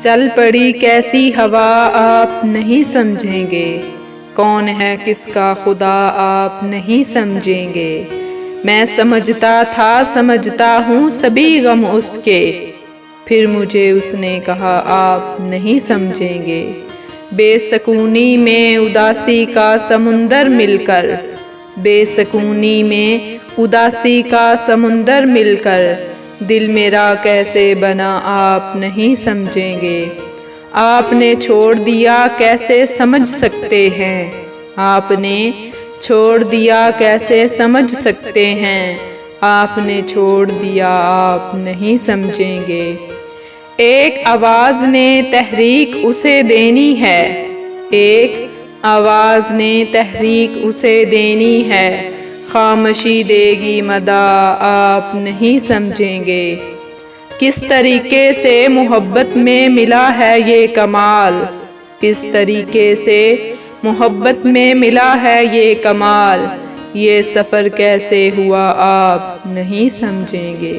چل پڑی کیسی ہوا آپ نہیں سمجھیں گے، کون ہے کس کا خدا آپ نہیں سمجھیں گے۔ میں سمجھتا تھا سمجھتا ہوں سبھی غم اس کے، پھر مجھے اس نے کہا آپ نہیں سمجھیں گے۔ بے سکونی میں اداسی کا سمندر مل کر، بے سکونی میں اداسی کا سمندر مل کر، دل میرا کیسے بنا آپ نہیں سمجھیں گے۔ آپ نے چھوڑ دیا کیسے سمجھ سکتے ہیں، آپ نے چھوڑ دیا کیسے سمجھ سکتے ہیں، آپ نے چھوڑ دیا آپ نہیں سمجھیں گے۔ ایک آواز نے تحریک اسے دینی ہے، ایک آواز نے تحریک اسے دینی ہے، خاموشی دے گی مدع آپ نہیں سمجھیں گے۔ کس طریقے سے محبت میں ملا ہے یہ کمال، کس طریقے سے محبت میں ملا ہے یہ کمال، یہ سفر کیسے ہوا آپ نہیں سمجھیں گے۔